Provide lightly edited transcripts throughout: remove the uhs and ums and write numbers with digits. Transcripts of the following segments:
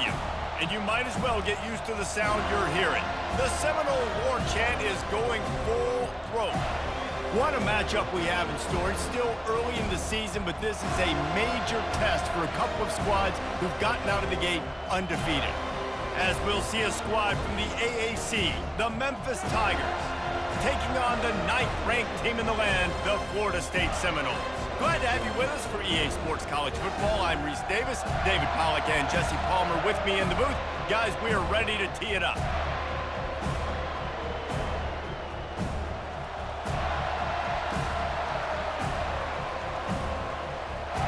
stadium, and you might as well get used to the sound you're hearing. The Seminole war chant is going full throat. What a matchup we have in store. It's still early in the season, but this is a major test for a couple of squads who've gotten out of the gate undefeated. As we'll see a squad from the AAC, the Memphis Tigers, taking on the 9th-ranked team in the land, the Florida State Seminoles. Glad to have you with us for EA Sports College Football. I'm Reese Davis, David Pollack and Jesse Palmer with me in the booth. Guys, we are ready to tee it up.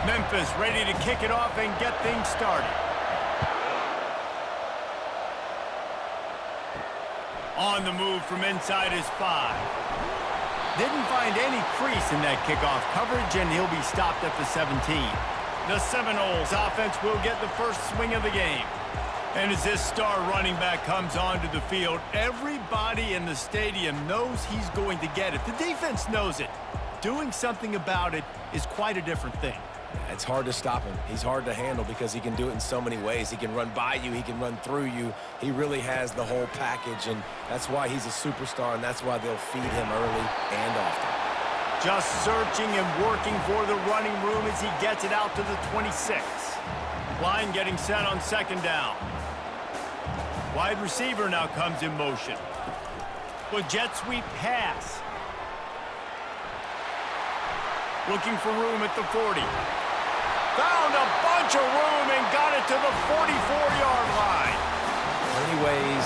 Memphis ready to kick it off and get things started. On the move from inside his 5. Didn't find any crease in that kickoff coverage, and he'll be stopped at the 17. The Seminoles offense will get the first swing of the game. And as this star running back comes onto the field, everybody in the stadium knows he's going to get it. The defense knows it. Doing something about it is quite a different thing. It's hard to stop him. He's hard to handle because he can do it in so many ways. He can run by you. He can run through you. He really has the whole package, and that's why he's a superstar, and that's why they'll feed him early and often. Just searching and working for the running room as he gets it out to the 26. Line getting set on 2nd down. Wide receiver now comes in motion. With jet sweep pass. Looking for room at the 40. Found a bunch of room and got it to the 44-yard line. How many ways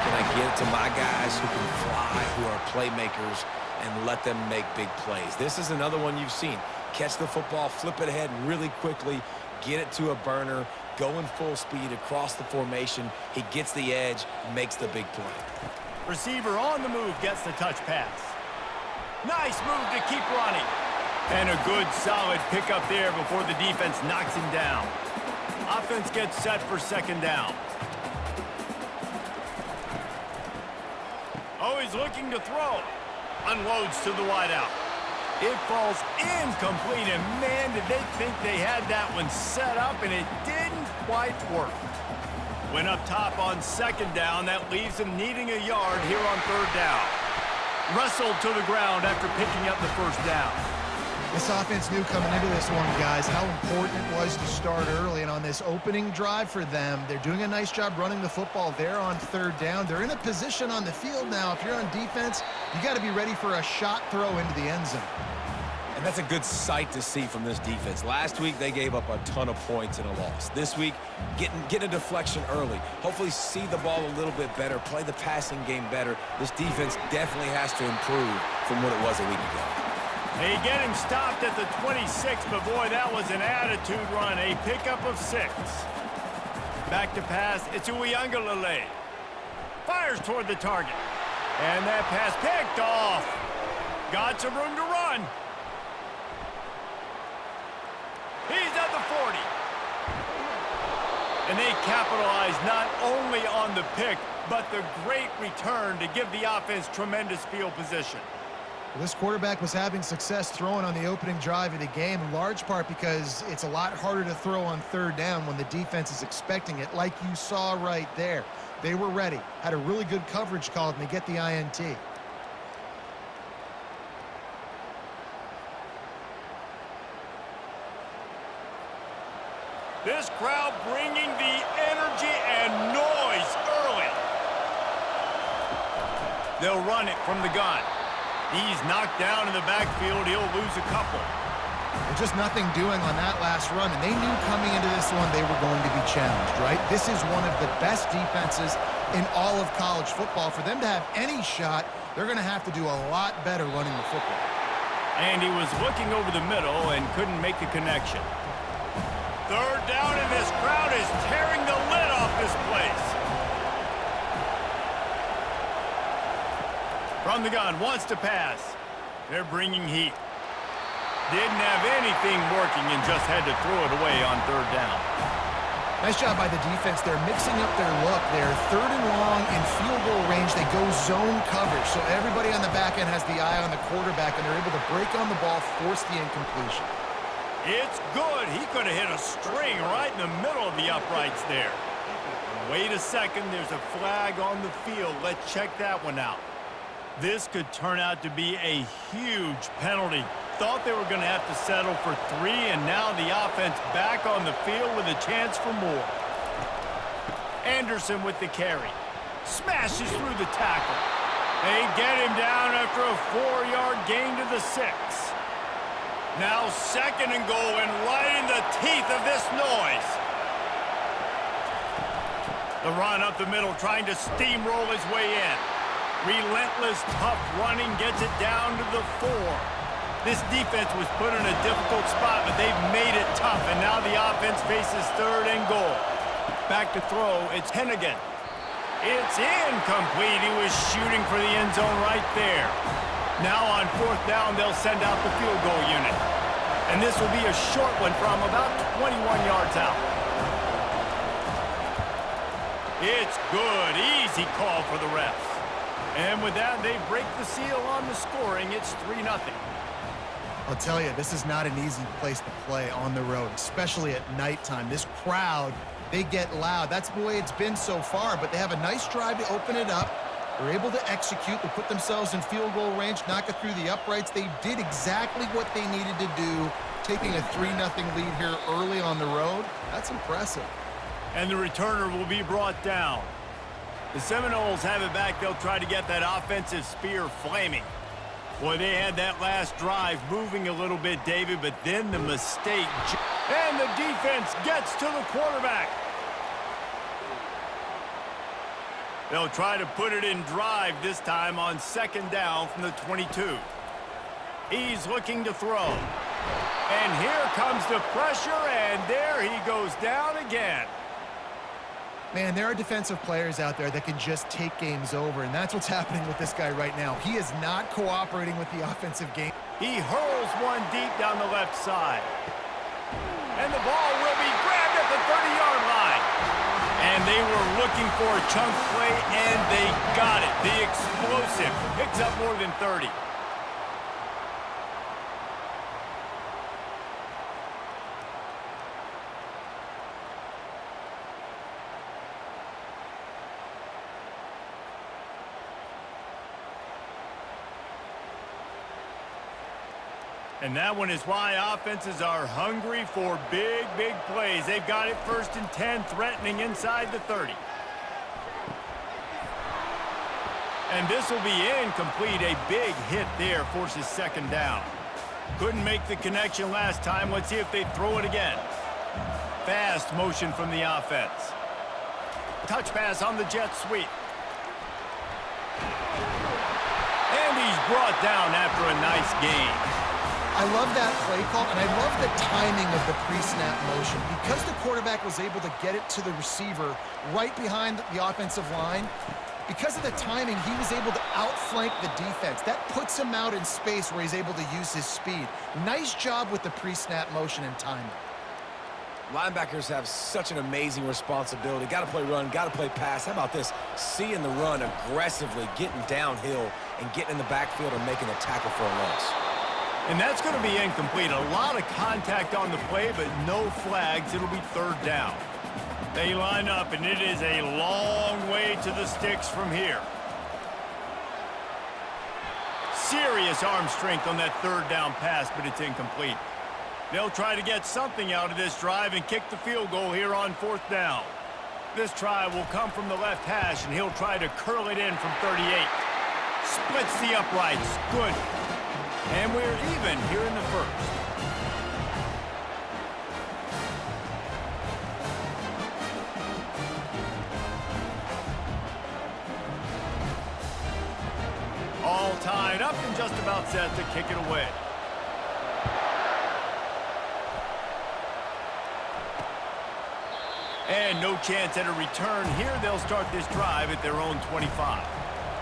can I get it to my guys who can fly, who are playmakers, and let them make big plays? This is another one you've seen. Catch the football, flip it ahead really quickly, get it to a burner, go in full speed across the formation. He gets the edge, makes the big play. Receiver on the move gets the touch pass. Nice move to keep running. And a good, solid pickup there before the defense knocks him down. Offense gets set for 2nd down. Oh, he's looking to throw. Unloads to the wideout. It falls incomplete, and man, did they think they had that one set up, and it didn't quite work. Went up top on 2nd down. That leaves him needing a yard here on 3rd down. Wrestled to the ground after picking up the 1st down. This offense knew coming into this one, guys, how important it was to start early. And on this opening drive for them, they're doing a nice job running the football there on 3rd down. They're in a position on the field now. If you're on defense, you got to be ready for a shot throw into the end zone. And that's a good sight to see from this defense. Last week, they gave up a ton of points in a loss. This week, get a deflection early. Hopefully see the ball a little bit better, play the passing game better. This defense definitely has to improve from what it was a week ago. They get him stopped at the 26, but boy, that was an attitude run. A pickup of 6. Back to pass. It's Uiagalelei. Fires toward the target. And that pass picked off. Got some room to run. He's at the 40. And they capitalize not only on the pick, but the great return to give the offense tremendous field position. Well, this quarterback was having success throwing on the opening drive of the game, in large part because it's a lot harder to throw on 3rd down when the defense is expecting it, like you saw right there. They were ready, had a really good coverage call, and they get the INT. This crowd bringing the energy and noise early. They'll run it from the gun. He's knocked down in the backfield. He'll lose a couple. There's just nothing doing on that last run, and they knew coming into this one they were going to be challenged, right? This is one of the best defenses in all of college football. For them to have any shot, they're going to have to do a lot better running the football. And he was looking over the middle and couldn't make the connection. 3rd down, and this crowd is tearing the lid off this place. From the gun, wants to pass. They're bringing heat. Didn't have anything working and just had to throw it away on 3rd down. Nice job by the defense. They're mixing up their look. They're 3rd and long in field goal range. They go zone coverage. So everybody on the back end has the eye on the quarterback, and they're able to break on the ball, force the incompletion. It's good. He could have hit a string right in the middle of the uprights there. Wait a second, there's a flag on the field. Let's check that one out. This could turn out to be a huge penalty. Thought they were going to have to settle for 3, and now the offense back on the field with a chance for more. Anderson with the carry. Smashes through the tackle. They get him down after a 4-yard gain to the 6. Now 2nd and goal, and right in the teeth of this noise. The run up the middle, trying to steamroll his way in. Relentless, tough running gets it down to the 4. This defense was put in a difficult spot, but they've made it tough, and now the offense faces 3rd and goal. Back to throw, it's Hennigan. It's incomplete. He was shooting for the end zone right there. Now on 4th down, they'll send out the field goal unit. And this will be a short one from about 21 yards out. It's good. Easy call for the refs. And with that, they break the seal on the scoring. It's 3-0. I'll tell you, this is not an easy place to play on the road, especially at nighttime. This crowd, they get loud. That's the way it's been so far, but they have a nice drive to open it up. They're able to execute. They put themselves in field goal range, knock it through the uprights. They did exactly what they needed to do, taking a 3-0 lead here early on the road. That's impressive. And the returner will be brought down. The Seminoles have it back. They'll try to get that offensive spear flaming. Boy, they had that last drive moving a little bit, David, but then the mistake. And the defense gets to the quarterback. They'll try to put it in drive this time on 2nd down from the 22. He's looking to throw. And here comes the pressure, and there he goes down again. Man, there are defensive players out there that can just take games over, and that's what's happening with this guy right now. He is not cooperating with the offensive game. He hurls one deep down the left side. And the ball will be grabbed at the 30-yard line. And they were looking for a chunk play, and they got it. The explosive picks up more than 30. And that one is why offenses are hungry for big, big plays. They've got it 1st and 10, threatening inside the 30. And this will be incomplete. A big hit there forces 2nd down. Couldn't make the connection last time. Let's see if they throw it again. Fast motion from the offense. Touch pass on the jet sweep. And he's brought down after a nice gain. I love that play call, and I love the timing of the pre-snap motion. Because the quarterback was able to get it to the receiver right behind the offensive line, because of the timing, he was able to outflank the defense. That puts him out in space where he's able to use his speed. Nice job with the pre-snap motion and timing. Linebackers have such an amazing responsibility. Got to play run, got to play pass. How about this? Seeing the run aggressively, getting downhill, and getting in the backfield and making a tackle for a loss. And that's going to be incomplete. A lot of contact on the play, but no flags. It'll be 3rd down. They line up, and it is a long way to the sticks from here. Serious arm strength on that 3rd down pass, but it's incomplete. They'll try to get something out of this drive and kick the field goal here on 4th down. This try will come from the left hash, and he'll try to curl it in from 38. Splits the uprights. Good. And we're even here in the 1st. All tied up and just about set to kick it away. And no chance at a return here. They'll start this drive at their own 25.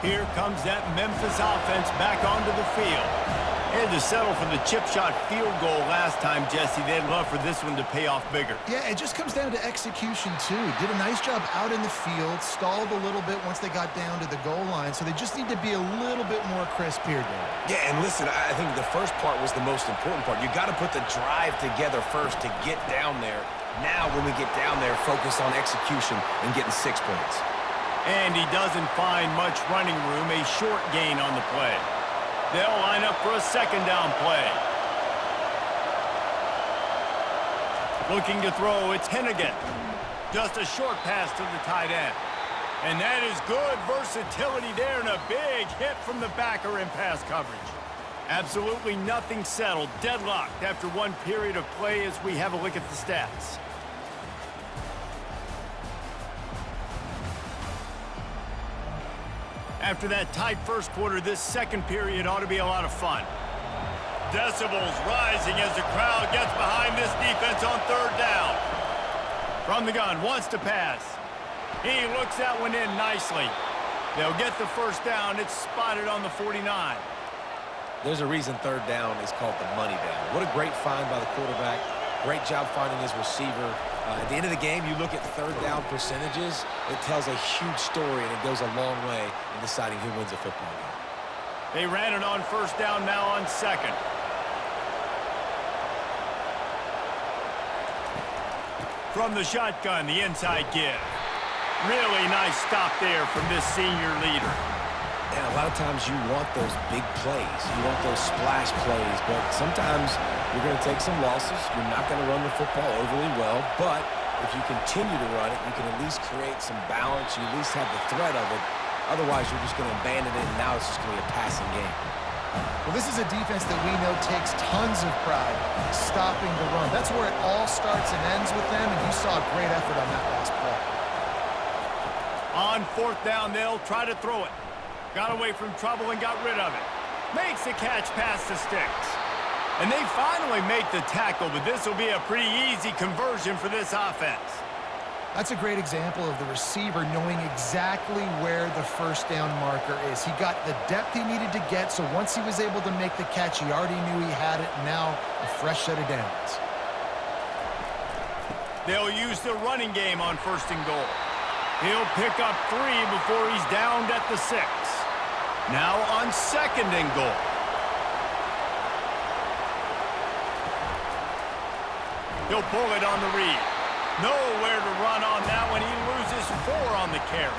Here comes that Memphis offense back onto the field. They had to settle for the chip shot field goal last time, Jesse. They'd love for this one to pay off bigger. Yeah, it just comes down to execution, too. Did a nice job out in the field, stalled a little bit once they got down to the goal line, so they just need to be a little bit more crisp here, Dave. Yeah, and listen, I think the first part was the most important part. You got to put the drive together first to get down there Now when we get down there, focus on execution and getting 6 points. And he doesn't find much running room, a short gain on the play. They'll line up for a second down play. Looking to throw, it's Hennigan. Just a short pass to the tight end. And that is good versatility there and a big hit from the backer in pass coverage. Absolutely nothing settled, deadlocked after one period of play as we have a look at the stats. After that tight first quarter, this second period ought to be a lot of fun. Decibels rising as the crowd gets behind this defense on third down. From the gun, wants to pass. He looks that one in nicely. They'll get the first down. It's spotted on the 49. There's a reason third down is called the money down. What a great find by the quarterback. Great job finding his receiver. At the end of the game, you look at third down percentages, it tells a huge story, and it goes a long way in deciding who wins a football game. They ran it on first down, now on second. From the shotgun, the inside give. Really nice stop there from this senior leader. And a lot of times you want those big plays. You want those splash plays, but sometimes you're going to take some losses. You're not going to run the football overly well, but if you continue to run it, you can at least create some balance. You at least have the threat of it. Otherwise, you're just going to abandon it, and now it's just going to be a passing game. Well, this is a defense that we know takes tons of pride stopping the run. That's where it all starts and ends with them, and you saw a great effort on that last play. On fourth down, they'll try to throw it. Got away from trouble and got rid of it. Makes the catch past the sticks. And they finally make the tackle, but this will be a pretty easy conversion for this offense. That's a great example of the receiver knowing exactly where the first down marker is. He got the depth he needed to get, so once he was able to make the catch, he already knew he had it. Now a fresh set of downs. They'll use the running game on first and goal. He'll pick up 3 before he's downed at the 6. Now on second and goal. He'll pull it on the read. Nowhere to run on that one. He loses 4 on the carry.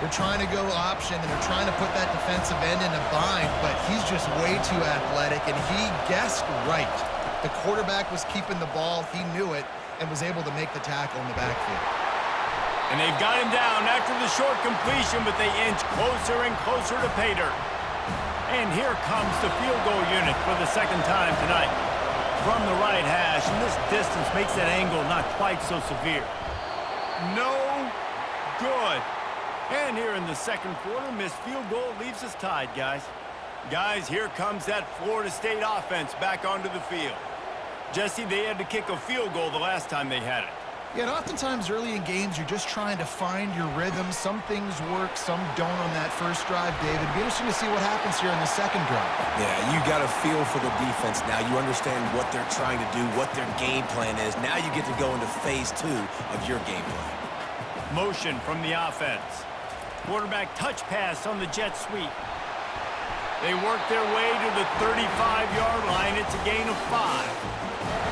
They're trying to go option, and they're trying to put that defensive end in a bind, but he's just way too athletic, and he guessed right. The quarterback was keeping the ball. He knew it and was able to make the tackle in the backfield. And they've got him down after the short completion, but they inch closer and closer to pay dirt. And here comes the field goal unit for the second time tonight. From the right hash, and this distance makes that angle not quite so severe. No good. And here in the second quarter, missed field goal leaves us tied, guys. Guys, here comes that Florida State offense back onto the field. Jesse, they had to kick a field goal the last time they had it. Yeah, and oftentimes early in games, you're just trying to find your rhythm. Some things work, some don't on that first drive, David. It'd be interesting to see what happens here in the second drive. Yeah, you got a feel for the defense now. You understand what they're trying to do, what their game plan is. Now you get to go into phase 2 of your game plan. Motion from the offense. Quarterback touch pass on the jet sweep. They work their way to the 35-yard line. It's a gain of 5.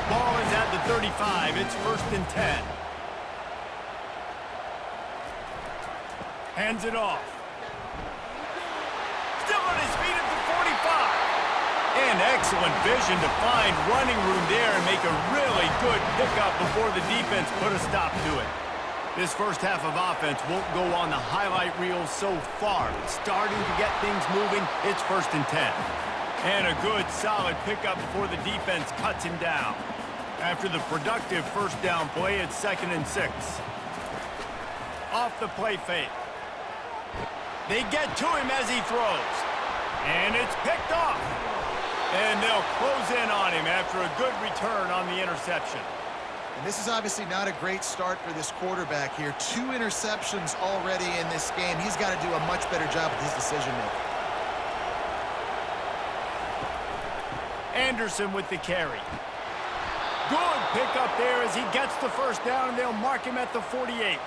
Ball is at the 35. It's first and 10. Hands it off. Still on his feet at the 45. And excellent vision to find running room there and make a really good pickup before the defense put a stop to it. This first half of offense won't go on the highlight reel so far. It's starting to get things moving. It's first and 10. And a good, solid pickup before the defense cuts him down. After the productive first down play, it's second and 6. Off the play fake. They get to him as he throws. And it's picked off. And they'll close in on him after a good return on the interception. And this is obviously not a great start for this quarterback here. 2 interceptions already in this game. He's got to do a much better job with his decision-making. Anderson with the carry. Good pickup there as he gets the first down, and they'll mark him at the 48.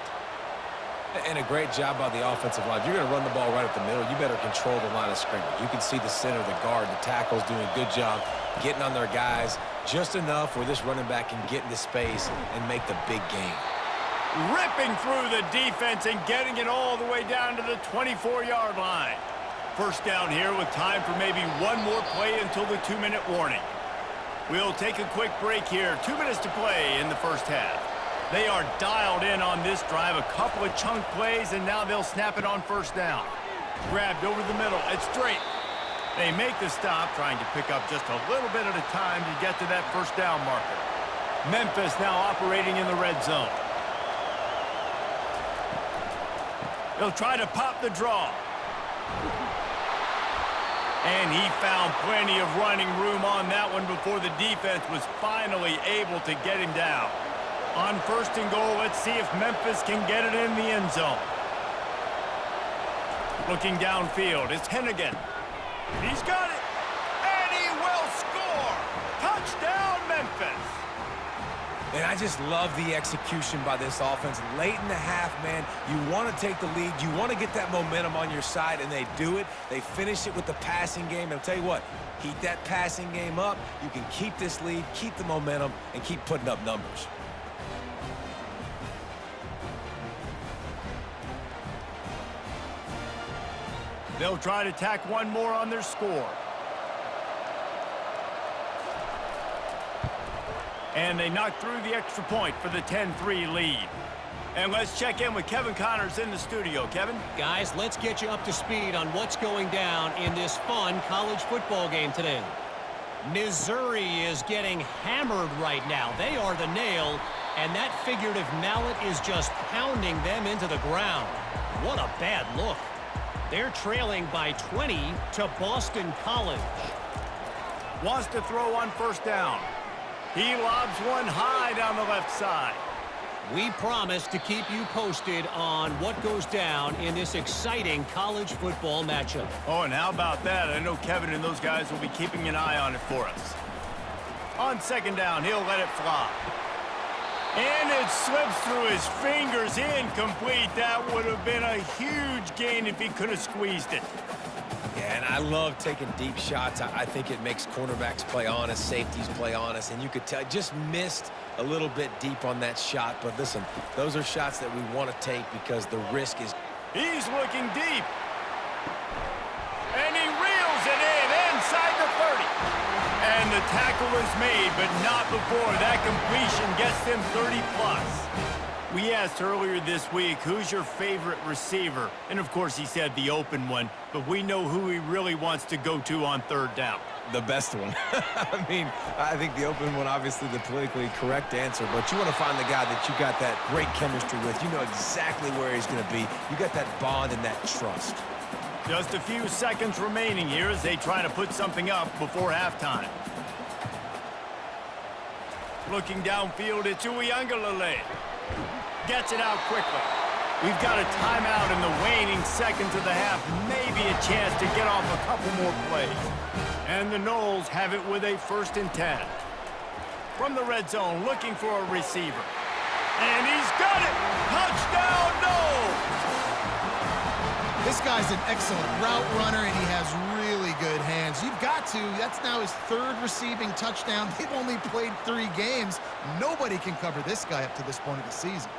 And a great job by the offensive line. If you're going to run the ball right up the middle, you better control the line of scrimmage. You can see the center, the guard, the tackles doing a good job getting on their guys Just enough where this running back can get into space and make the big gain. Ripping through the defense and getting it all the way down to the 24-yard line. First down here with time for maybe one more play until the 2-minute warning. We'll take a quick break here. 2 minutes to play in the first half. They are dialed in on this drive. A couple of chunk plays, and now they'll snap it on first down. Grabbed over the middle. It's straight. They make the stop, trying to pick up just a little bit at a time to get to that first down marker. Memphis now operating in the red zone. They'll try to pop the draw. And he found plenty of running room on that one before the defense was finally able to get him down. On first and goal, let's see if Memphis can get it in the end zone. Looking downfield, it's Hennigan. He's got it, and he will score. Touchdown, Memphis. And I just love the execution by this offense. Late in the half, man, you want to take the lead. You want to get that momentum on your side, and they do it. They finish it with the passing game. And I'll tell you what, heat that passing game up. You can keep this lead, keep the momentum, and keep putting up numbers. They'll try to tack one more on their score. And they knock through the extra point for the 10-3 lead. And let's check in with Kevin Connors in the studio. Kevin? Guys, let's get you up to speed on what's going down in this fun college football game today. Missouri is getting hammered right now. They are the nail, and that figurative mallet is just pounding them into the ground. What a bad look. They're trailing by 20 to Boston College. Wants to throw on first down. He lobs one high down the left side. We promise to keep you posted on what goes down in this exciting college football matchup. Oh, and how about that? I know Kevin and those guys will be keeping an eye on it for us. On second down, he'll let it fly. And it slips through his fingers, incomplete. That would have been a huge gain if he could have squeezed it. Yeah, and I love taking deep shots. I think it makes cornerbacks play honest, safeties play honest, and you could tell just missed a little bit deep on that shot. But listen, those are shots that we want to take because the risk is... He's looking deep. And he reels it in inside the 30. And the tackle is made, but not before that completion gets them 30+. We asked earlier this week, who's your favorite receiver? And, of course, he said the open one, but we know who he really wants to go to on third down. The best one. I mean, I think the open one, obviously the politically correct answer, but you want to find the guy that you got that great chemistry with. You know exactly where he's going to be. You got that bond and that trust. Just a few seconds remaining here as they try to put something up before halftime. Looking downfield, it's Uiagalelei. Gets it out quickly. We've got a timeout in the waning seconds of the half. Maybe a chance to get off a couple more plays. And the Noles have it with a 1st and 10. From the red zone, looking for a receiver. And he's got it! Touchdown, Noles! This guy's an excellent route runner, and he has really good hands. You've got to. That's now his 3rd receiving touchdown. They've only played 3 games. Nobody can cover this guy up to this point of the season.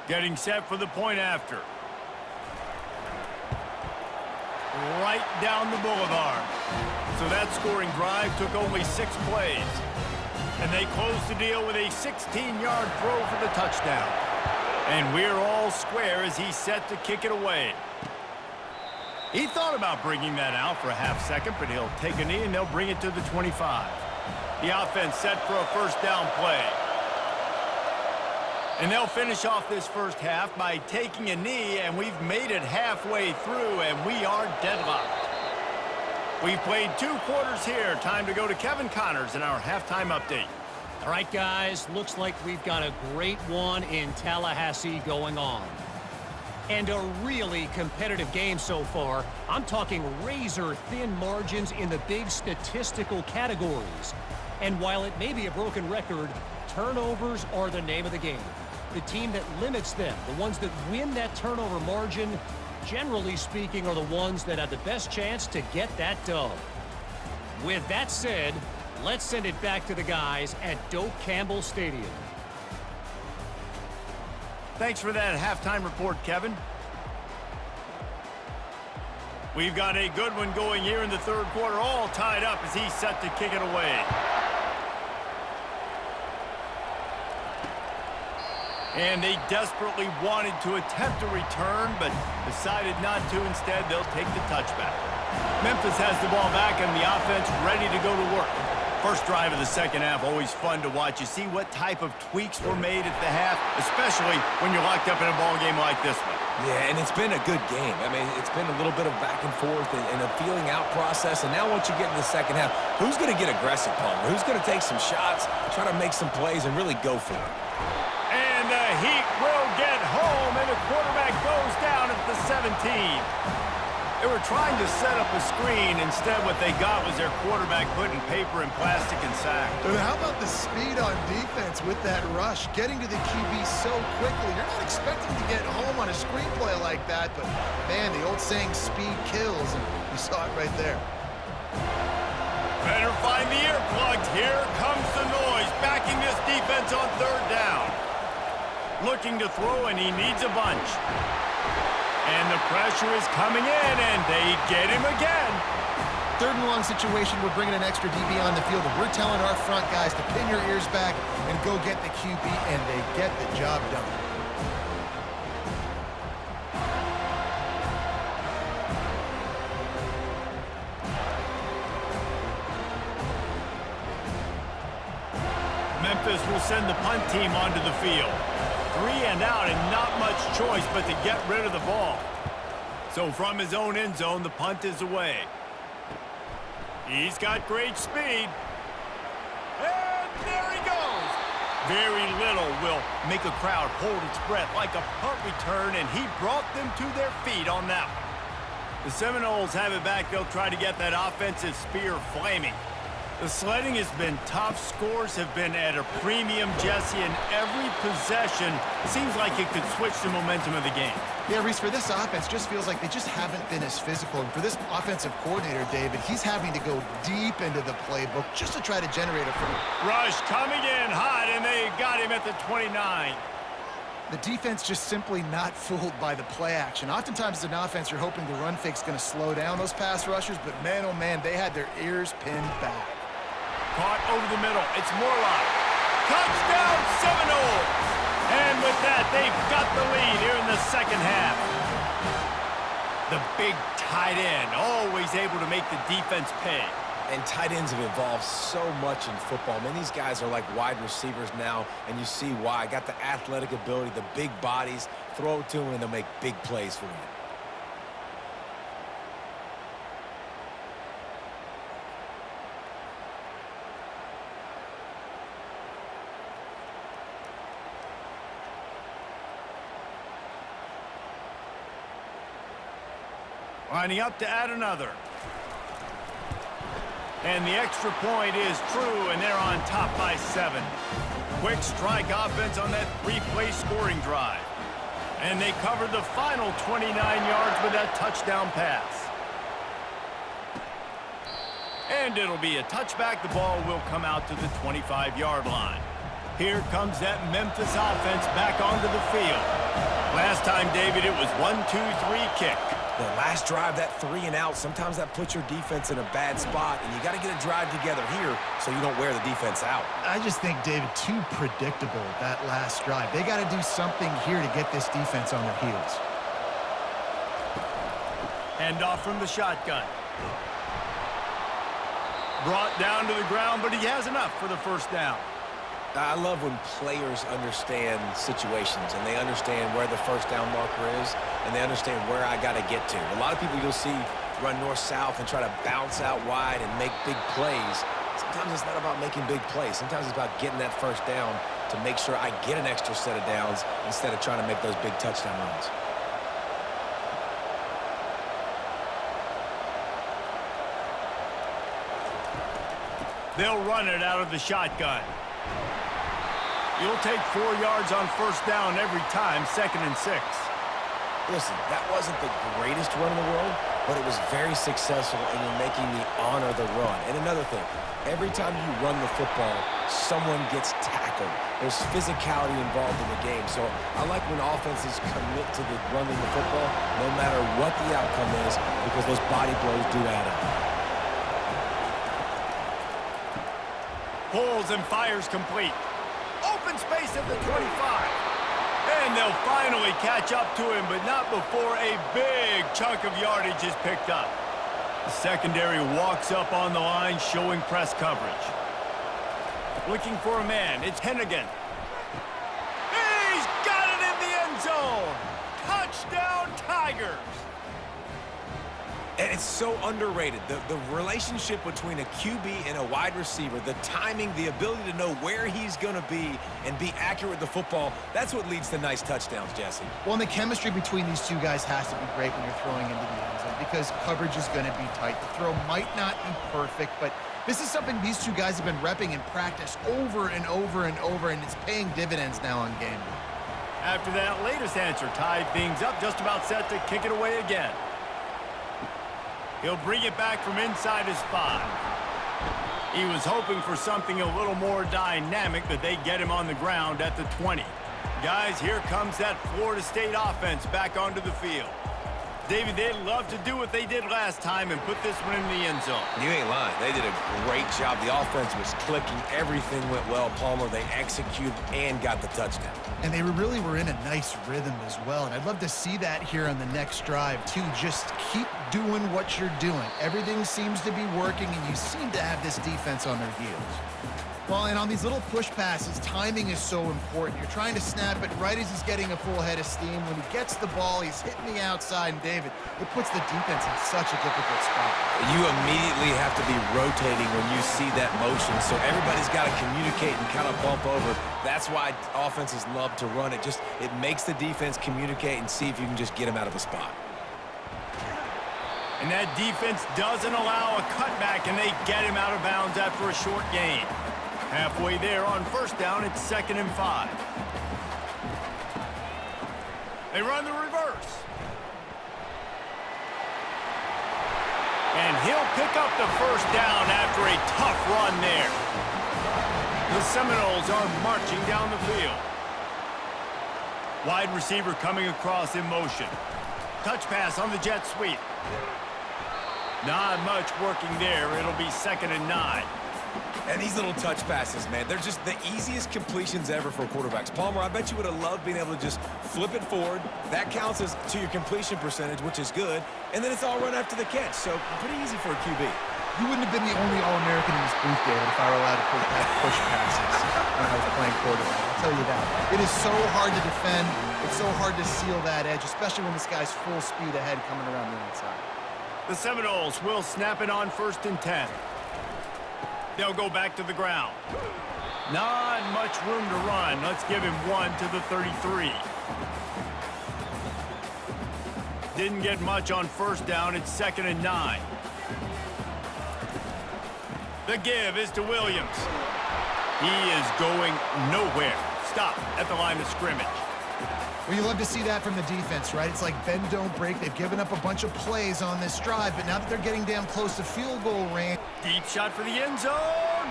Getting set for the point after. Right down the boulevard. So that scoring drive took only 6 plays. And they closed the deal with a 16-yard throw for the touchdown. And we're all square as he's set to kick it away. He thought about bringing that out for a half second, but he'll take a knee and they'll bring it to the 25. The offense set for a first down play. And they'll finish off this first half by taking a knee, and we've made it halfway through, and we are deadlocked. We've played 2 quarters here. Time to go to Kevin Connors in our halftime update. All right, guys, looks like we've got a great one in Tallahassee going on. And a really competitive game so far. I'm talking razor-thin margins in the big statistical categories. And while it may be a broken record, turnovers are the name of the game. The team that limits them, the ones that win that turnover margin, generally speaking, are the ones that have the best chance to get that dub. With that said, let's send it back to the guys at Doak Campbell Stadium. Thanks for that halftime report, Kevin. We've got a good one going here in the third quarter, all tied up as he's set to kick it away. And they desperately wanted to attempt a return, but decided not to. Instead, they'll take the touchback. Memphis has the ball back and the offense ready to go to work. First drive of the second half, always fun to watch. You see what type of tweaks were made at the half, especially when you're locked up in a ball game like this one. Yeah, and it's been a good game. I mean, it's been a little bit of back and forth and a feeling out process. And now once you get in the second half, who's going to get aggressive, Palmer? Who's going to take some shots, try to make some plays, and really go for it? And the Heat will get home, and the quarterback goes down at the 17. They were trying to set up a screen. Instead, what they got was their quarterback putting paper and plastic and sack. But how about the speed on defense with that rush? Getting to the QB so quickly. You're not expecting to get home on a screenplay like that, but, man, the old saying, speed kills, and you saw it right there. Better find the earplugs. Here comes the noise, backing this defense on third down. Looking to throw, and he needs a bunch. And the pressure is coming in, and they get him again. Third and long situation, we're bringing an extra DB on the field, and we're telling our front guys to pin your ears back and go get the QB, and they get the job done. Memphis will send the punt team onto the field. 3 and out, and not much choice but to get rid of the ball. So from his own end zone, the punt is away. He's got great speed. And there he goes. Very little will make a crowd hold its breath like a punt return, and he brought them to their feet on that one. The Seminoles have it back. They'll try to get that offensive spear flaming. The sledding has been tough. Scores have been at a premium, Jesse, and every possession seems like it could switch the momentum of the game. Yeah, Reese, for this offense, just feels like they just haven't been as physical. And for this offensive coordinator, David, he's having to go deep into the playbook just to try to generate a rush coming in hot, and they got him at the 29. The defense just simply not fooled by the play action. Oftentimes, as an offense, you're hoping the run fake's going to slow down those pass rushers, but man, oh man, they had their ears pinned back. Caught over the middle. It's Morlock. Touchdown, Seminoles! And with that, they've got the lead here in the second half. The big tight end, always able to make the defense pay. And tight ends have evolved so much in football. Man, these guys are like wide receivers now, and you see why. Got the athletic ability, the big bodies. Throw it to them, and they'll make big plays for you. Lining up to add another. And the extra point is true, and they're on top by 7. Quick strike offense on that 3-play scoring drive. And they covered the final 29 yards with that touchdown pass. And it'll be a touchback. The ball will come out to the 25-yard line. Here comes that Memphis offense back onto the field. Last time, David, it was 1-2-3 kick. The last drive, that 3 and out, sometimes that puts your defense in a bad spot, and you got to get a drive together here so you don't wear the defense out. I just think, David, too predictable, that last drive. They got to do something here to get this defense on their heels. Hand off from the shotgun. Brought down to the ground, but he has enough for the first down. I love when players understand situations and they understand where the first down marker is and they understand where I got to get to. A lot of people you'll see run north-south and try to bounce out wide and make big plays. Sometimes it's not about making big plays. Sometimes it's about getting that first down to make sure I get an extra set of downs instead of trying to make those big touchdown runs. They'll run it out of the shotgun. You'll take 4 yards on first down every time, 2nd and 6. Listen, that wasn't the greatest run in the world, but it was very successful, and you're making me honor the run. And another thing, every time you run the football, someone gets tackled. There's physicality involved in the game. So I like when offenses commit to the running the football, no matter what the outcome is, because those body blows do add up. Pulls and fires complete. Open space at the 25. And they'll finally catch up to him, but not before a big chunk of yardage is picked up. The secondary walks up on the line, showing press coverage. Looking for a man. It's Hennigan. He's got it in the end zone. Touchdown, Tigers. And it's so underrated. The relationship between a QB and a wide receiver, the timing, the ability to know where he's going to be and be accurate with the football, that's what leads to nice touchdowns, Jesse. Well, and the chemistry between these two guys has to be great when you're throwing into the end zone because coverage is going to be tight. The throw might not be perfect, but this is something these two guys have been repping in practice over and over and over, and it's paying dividends now on game day. After that latest answer, tied things up, just about set to kick it away again. He'll bring it back from inside his 5. He was hoping for something a little more dynamic, but they get him on the ground at the 20. Guys, here comes that Florida State offense back onto the field. David, they'd love to do what they did last time and put this one in the end zone. You ain't lying. They did a great job. The offense was clicking. Everything went well, Palmer. They executed and got the touchdown. And they really were in a nice rhythm as well. And I'd love to see that here on the next drive, too. Just keep doing what you're doing. Everything seems to be working, and you seem to have this defense on their heels. Well, and on these little push passes, timing is so important. You're trying to snap it right as he's getting a full head of steam. When he gets the ball, he's hitting the outside, and David, it puts the defense in such a difficult spot. You immediately have to be rotating when you see that motion, so everybody's got to communicate and kind of bump over. That's why offenses love to run it. It makes the defense communicate and see if you can just get him out of a spot. And that defense doesn't allow a cutback, and they get him out of bounds after a short gain. Halfway there on first down, it's 2nd and 5. They run the reverse. And he'll pick up the first down after a tough run there. The Seminoles are marching down the field. Wide receiver coming across in motion. Touch pass on the jet sweep. Not much working there. It'll be 2nd and 9. And these little touch passes, man, they're just the easiest completions ever for quarterbacks. Palmer, I bet you would have loved being able to just flip it forward. That counts as to your completion percentage, which is good. And then it's all run after the catch, so pretty easy for a QB. You wouldn't have been the only All-American in this booth, David, if I were allowed to push passes when I was playing quarterback. I'll tell you that. It is so hard to defend. It's so hard to seal that edge, especially when this guy's full speed ahead coming around the outside. The Seminoles will snap it on 1st and 10. They'll go back to the ground. Not much room to run. Let's give him 1 to the 33. Didn't get much on first down. It's 2nd and 9. The give is to Williams. He is going nowhere. Stop at the line of scrimmage. Well, you love to see that from the defense, right? It's like bend, don't break. They've given up a bunch of plays on this drive, but now that they're getting down close to field goal range. Deep shot for the end zone.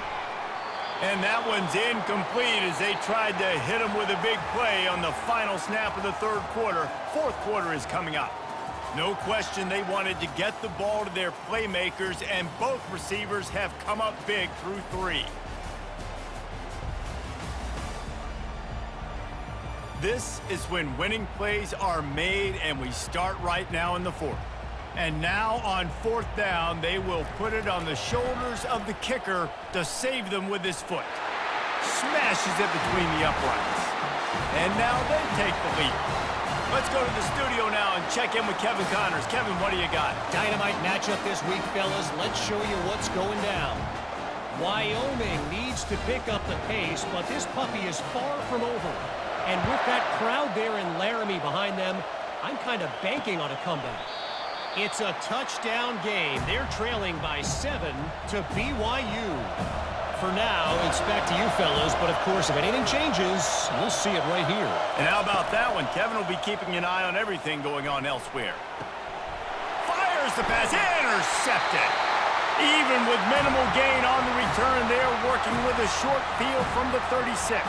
And that one's incomplete as they tried to hit him with a big play on the final snap of the 3rd quarter. 4th quarter is coming up. No question they wanted to get the ball to their playmakers, and both receivers have come up big through 3. This is when winning plays are made, and we start right now in the 4th. And now on 4th down, they will put it on the shoulders of the kicker to save them with his foot. Smashes it between the uprights. And now they take the lead. Let's go to the studio now and check in with Kevin Connors. Kevin, what do you got? Dynamite matchup this week, fellas. Let's show you what's going down. Wyoming needs to pick up the pace, but this puppy is far from over. And with that crowd there in Laramie behind them, I'm kind of banking on a comeback. It's a touchdown game. They're trailing by 7 to BYU. For now, it's back to you fellas, but of course, if anything changes, we'll see it right here. And how about that one? Kevin will be keeping an eye on everything going on elsewhere. Fires the pass, intercepted. Even with minimal gain on the return, they're working with a short field from the 36.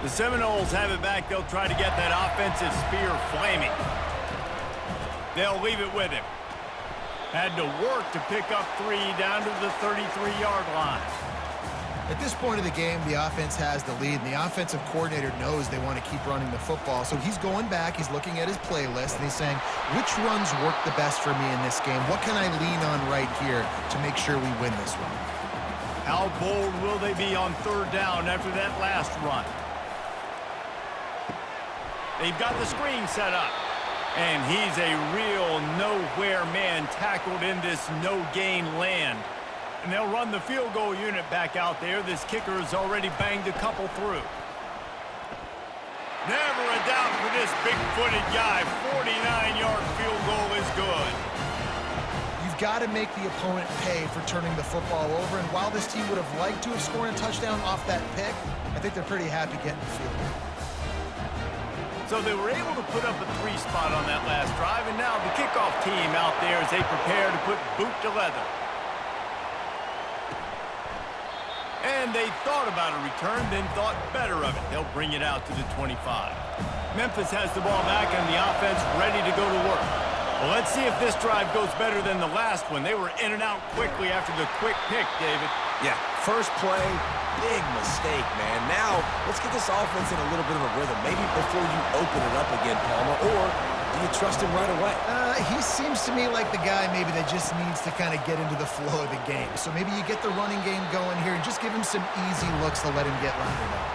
The Seminoles have it back. They'll try to get that offensive spear flaming. They'll leave it with him. Had to work to pick up 3 down to the 33-yard line. At this point of the game, the offense has the lead, and the offensive coordinator knows they want to keep running the football. So he's going back, he's looking at his playlist, and he's saying, which runs work the best for me in this game? What can I lean on right here to make sure we win this one? How bold will they be on 3rd down after that last run? They've got the screen set up. And he's a real nowhere man tackled in this no-gain land. And they'll run the field goal unit back out there. This kicker has already banged a couple through. Never a doubt for this big-footed guy. 49-yard field goal is good. You've got to make the opponent pay for turning the football over. And while this team would have liked to have scored a touchdown off that pick, I think they're pretty happy getting the field goal. So they were able to put up a 3 spot on that last drive, and now the kickoff team out there as they prepare to put boot to leather. And they thought about a return, then thought better of it. They'll bring it out to the 25. Memphis has the ball back and the offense ready to go to work. Well, let's see if this drive goes better than the last one. They were in and out quickly after the quick pick, David. Yeah, first play, big mistake, man. Now, let's get this offense in a little bit of a rhythm. Maybe before you open it up again, Palmer, or do you trust him right away? He seems to me like the guy maybe that just needs to kind of get into the flow of the game. So maybe you get the running game going here and just give him some easy looks to let him get rounded up.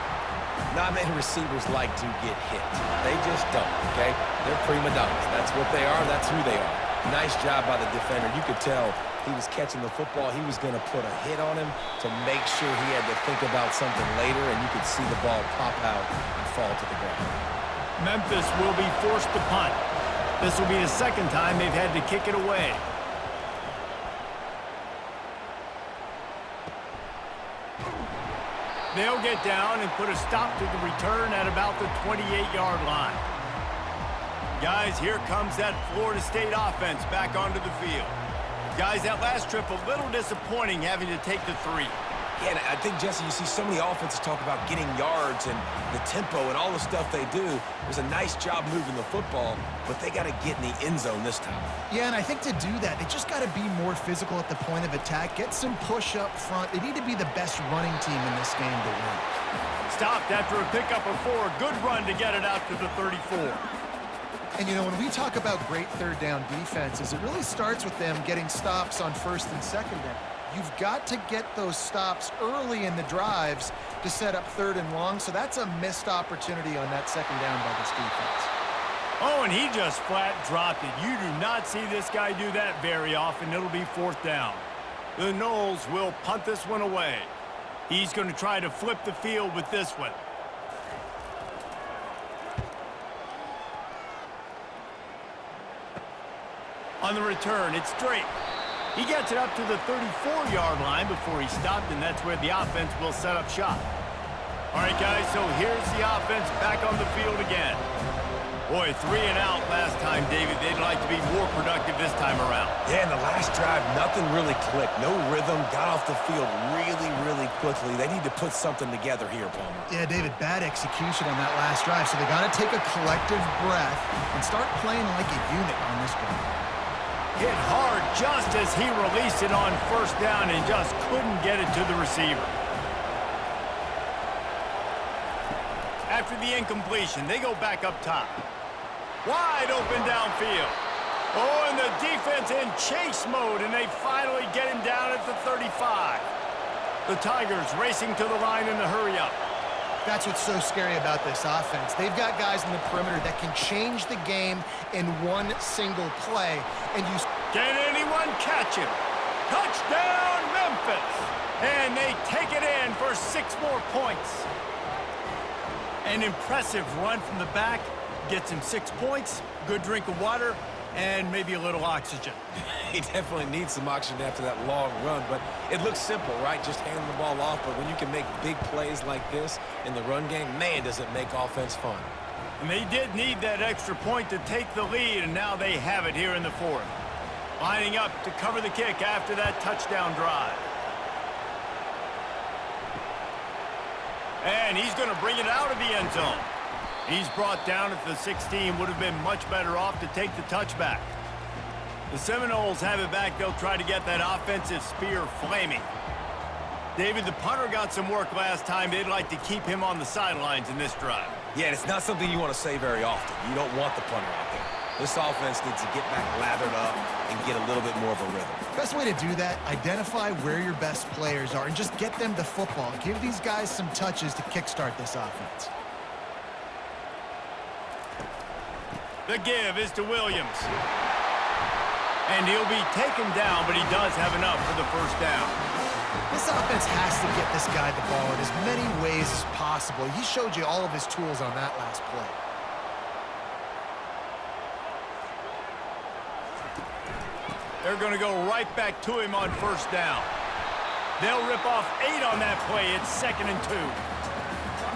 Not many receivers like to get hit. They just don't, okay? They're prima donnas. That's what they are. That's who they are. Nice job by the defender. You could tell he was catching the football. He was going to put a hit on him to make sure he had to think about something later, and you could see the ball pop out and fall to the ground. Memphis will be forced to punt. This will be the 2nd time they've had to kick it away. They'll get down and put a stop to the return at about the 28-yard line. Guys, here comes that Florida State offense back onto the field. Guys, that last trip a little disappointing having to take the 3. Yeah, and I think, Jesse, you see so many offenses talk about getting yards and the tempo and all the stuff they do. It was a nice job moving the football, but they got to get in the end zone this time. Yeah, and I think to do that, they just got to be more physical at the point of attack, get some push up front. They need to be the best running team in this game to win. Stopped after a pickup of 4. Good run to get it out to the 34. And, you know, when we talk about great 3rd down defenses, it really starts with them getting stops on 1st and 2nd down. You've got to get those stops early in the drives to set up 3rd and long, so that's a missed opportunity on that 2nd down by this defense. Oh, and he just flat dropped it. You do not see this guy do that very often. It'll be 4th down. The Noles will punt this one away. He's going to try to flip the field with this one. On the return, it's Drake. He gets it up to the 34-yard line before he stopped, and that's where the offense will set up shop. All right, guys, so here's the offense back on the field again. Boy, 3 and out last time, David. They'd like to be more productive this time around. Yeah, in the last drive, nothing really clicked. No rhythm, got off the field really, really quickly. They need to put something together here, Palmer. Yeah, David, bad execution on that last drive, so they got to take a collective breath and start playing like a unit on this drive. Hit hard just as he released it on 1st down and just couldn't get it to the receiver. After the incompletion, they go back up top. Wide open downfield. Oh, and the defense in chase mode, and they finally get him down at the 35. The Tigers racing to the line in the hurry-up. That's what's so scary about this offense. They've got guys in the perimeter that can change the game in one single play. And you... Can anyone catch him? Touchdown, Memphis! And they take it in for 6 more points. An impressive run from the back. Gets him 6 points, good drink of water, and maybe a little oxygen. He definitely needs some oxygen after that long run, but it looks simple, right? Just hand the ball off, but when you can make big plays like this in the run game, man, does it make offense fun. And they did need that extra point to take the lead, and now they have it here in the 4th. Lining up to cover the kick after that touchdown drive. And he's going to bring it out of the end zone. He's brought down at the 16, would have been much better off to take the touchback. The Seminoles have it back. They'll try to get that offensive spear flaming. David, the punter got some work last time. They'd like to keep him on the sidelines in this drive. Yeah, it's not something you want to say very often. You don't want the punter out there. This offense needs to get back lathered up and get a little bit more of a rhythm. Best way to do that, identify where your best players are and just get them the football. Give these guys some touches to kickstart this offense. The give is to Williams. And he'll be taken down, but he does have enough for the first down. This offense has to get this guy the ball in as many ways as possible. He showed you all of his tools on that last play. They're going to go right back to him on first down. They'll rip off 8 on that play. It's 2nd and 2.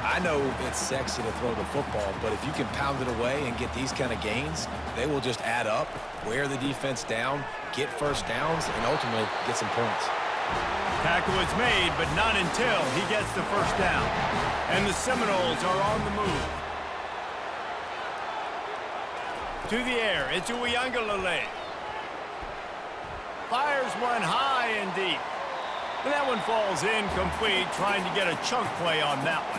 I know it's sexy to throw the football, but if you can pound it away and get these kind of gains, they will just add up, wear the defense down, get first downs, and ultimately get some points. Tackle is made, but not until he gets the first down. And the Seminoles are on the move. To the air, it's Uiagalelei. Fires one high and deep. And that one falls incomplete, trying to get a chunk play on that one.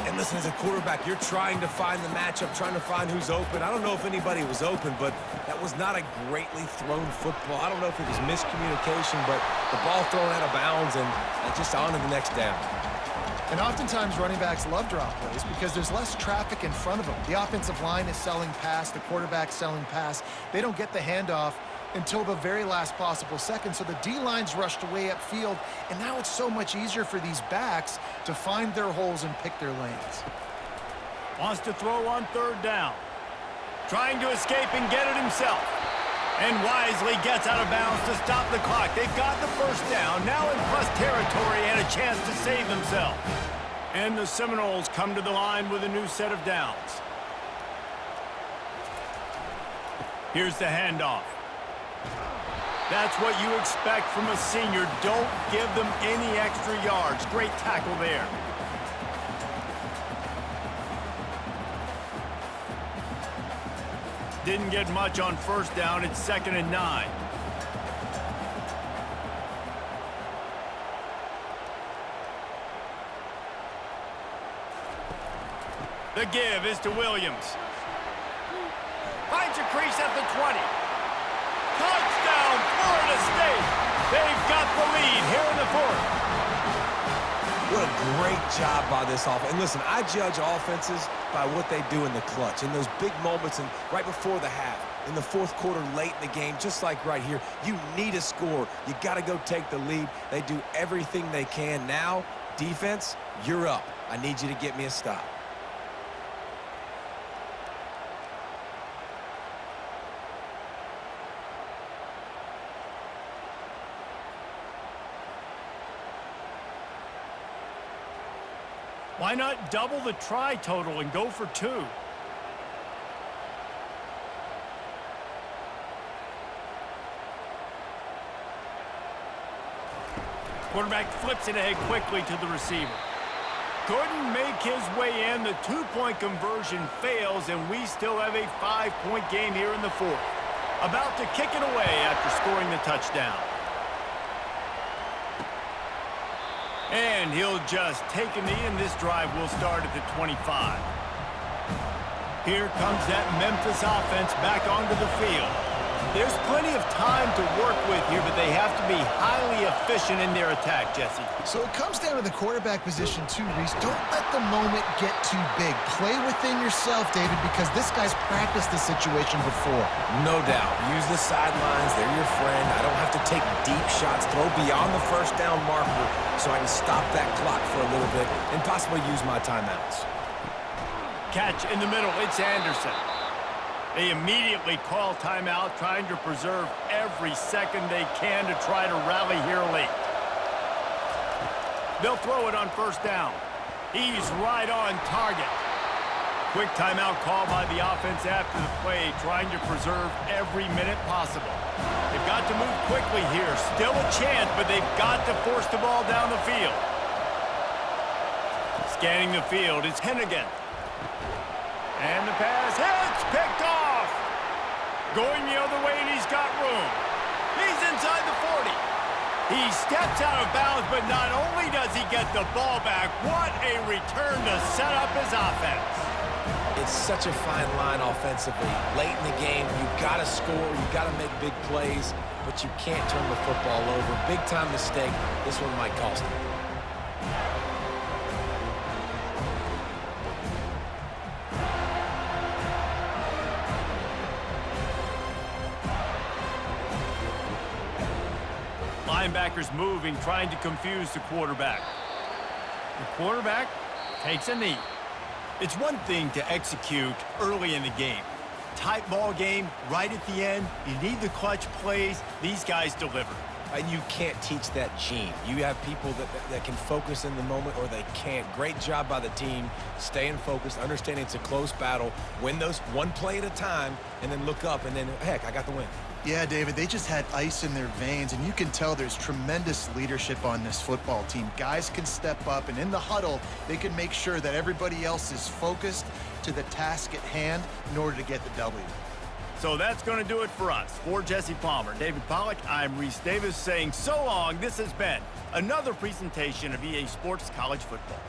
And listen, as a quarterback, you're trying to find the matchup, trying to find who's open. I don't know if anybody was open, but that was not a greatly thrown football. I don't know if it was miscommunication, but the ball thrown out of bounds and just on to the next down. And oftentimes running backs love drop plays because there's less traffic in front of them. The offensive line is selling pass, the quarterback's selling pass. They don't get the handoff until the very last possible second, so the D-line's rushed away upfield, and now it's so much easier for these backs to find their holes and pick their lanes. Wants to throw on third down. Trying to escape and get it himself. And wisely gets out of bounds to stop the clock. They've got the first down, now in plus territory and a chance to save themselves. And the Seminoles come to the line with a new set of downs. Here's the handoff. That's what you expect from a senior. Don't give them any extra yards. Great tackle there. Didn't get much on first down. It's 2nd and 9. The give is to Williams. Finds a crease at the 20. Touchdown, Florida State. They've got the lead here in the 4th. What a great job by this offense. And listen, I judge offenses by what they do in the clutch, in those big moments and right before the half, in the 4th quarter, late in the game, just like right here. You need a score. You got to go take the lead. They do everything they can. Now, defense, you're up. I need you to get me a stop. Why not double the try total and go for 2? Quarterback flips it ahead quickly to the receiver. Couldn't make his way in. The 2-point conversion fails, and we still have a 5-point game here in the 4th. About to kick it away after scoring the touchdown. And he'll just take a knee, and this drive will start at the 25. Here comes that Memphis offense back onto the field. There's plenty of time to work with here, but they have to be highly efficient in their attack, Jesse. So it comes down to the quarterback position too, Reese. Don't let the moment get too big. Play within yourself, David, because this guy's practiced this situation before. No doubt. Use the sidelines. They're your friend. I don't have to take deep shots, throw beyond the first down marker so I can stop that clock for a little bit and possibly use my timeouts. Catch in the middle. It's Anderson. They immediately call timeout, trying to preserve every second they can to try to rally here late. They'll throw it on first down. He's right on target. Quick timeout call by the offense after the play, trying to preserve every minute possible. They've got to move quickly here. Still a chance, but they've got to force the ball down the field. Scanning the field, it's Hennigan. And the pass hits, picked off. Going the other way, and he's got room. He's inside the 40. He steps out of bounds, but not only does he get the ball back, what a return to set up his offense. It's such a fine line offensively. Late in the game, you've got to score, you've got to make big plays, but you can't turn the football over. Big-time mistake. This one might cost him. Linebackers moving, trying to confuse the quarterback. The quarterback takes a knee. It's one thing to execute early in the game. Tight ball game, right at the end. You need the clutch plays. These guys deliver. And you can't teach that gene. You have people that can focus in the moment or they can't. Great job by the team, staying focused, understanding it's a close battle, win those one play at a time, and then look up, and then, heck, I got the win. Yeah, David, they just had ice in their veins, and you can tell there's tremendous leadership on this football team. Guys can step up, and in the huddle, they can make sure that everybody else is focused to the task at hand in order to get the W. So that's going to do it for us. For Jesse Palmer, David Pollack, I'm Reese Davis saying so long. This has been another presentation of EA Sports College Football.